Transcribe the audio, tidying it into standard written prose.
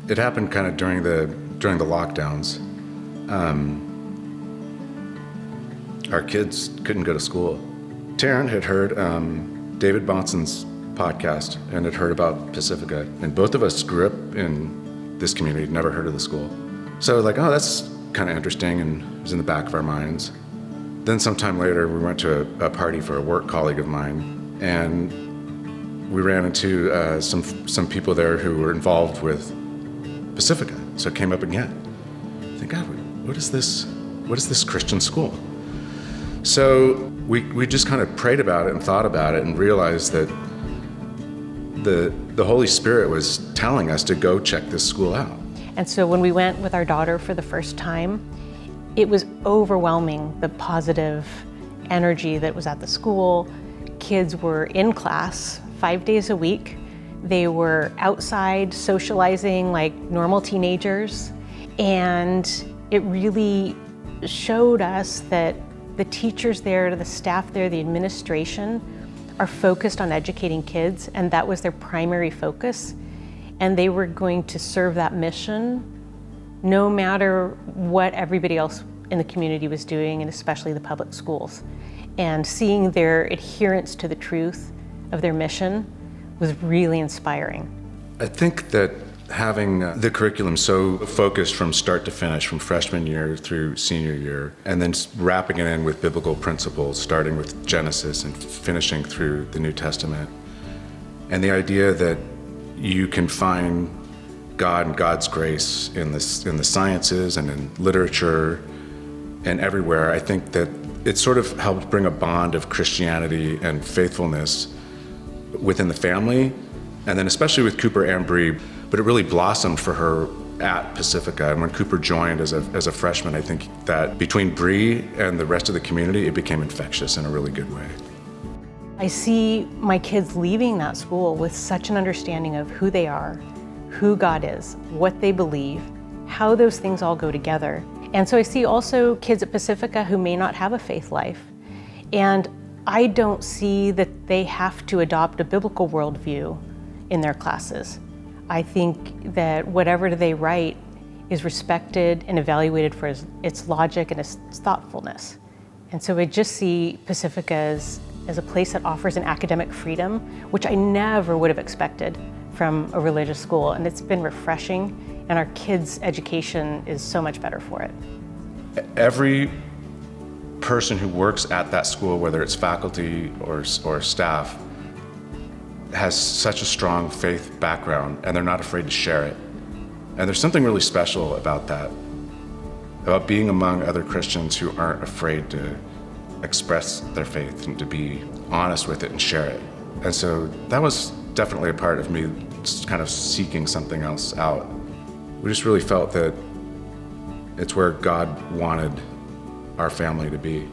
It happened kind of during the lockdowns. Our kids couldn't go to school. Teryn had heard David Bonson's podcast and had heard about Pacifica, and both of us grew up in this community, never heard of the school. So like, oh, that's kind of interesting, and it was in the back of our minds. Then sometime later, we went to a party for a work colleague of mine, and we ran into some people there who were involved with Pacifica. So it came up again. I think, God, what is this Christian school? So we just kind of prayed about it and thought about it and realized that the Holy Spirit was telling us to go check this school out. And so when we went with our daughter for the first time, it was overwhelming, the positive energy that was at the school. Kids were in class 5 days a week. They were outside socializing like normal teenagers. And it really showed us that the teachers there, the staff there, the administration are focused on educating kids, and that was their primary focus. And they were going to serve that mission no matter what everybody else in the community was doing, and especially the public schools. And seeing their adherence to the truth of their mission was really inspiring. I think that having the curriculum so focused from start to finish, from freshman year through senior year, and then wrapping it in with biblical principles, starting with Genesis and finishing through the New Testament, and the idea that you can find God and God's grace in the sciences and in literature and everywhere. I think that it sort of helped bring a bond of Christianity and faithfulness within the family, and then especially with Cooper and Bree. But it really blossomed for her at Pacifica. And when Cooper joined as a freshman, I think that between Bree and the rest of the community, it became infectious in a really good way. I see my kids leaving that school with such an understanding of who they are, who God is, what they believe, how those things all go together. And so I see also kids at Pacifica who may not have a faith life. And I don't see that they have to adopt a biblical worldview in their classes. I think that whatever they write is respected and evaluated for its logic and its thoughtfulness. And so I just see Pacifica as a place that offers an academic freedom, which I never would have expected from a religious school. And it's been refreshing, and our kids' education is so much better for it. Every person who works at that school, whether it's faculty or staff, has such a strong faith background, and they're not afraid to share it. And there's something really special about that, about being among other Christians who aren't afraid to express their faith and to be honest with it and share it. And so that was definitely a part of me just kind of seeking something else out. We just really felt that it's where God wanted our family to be.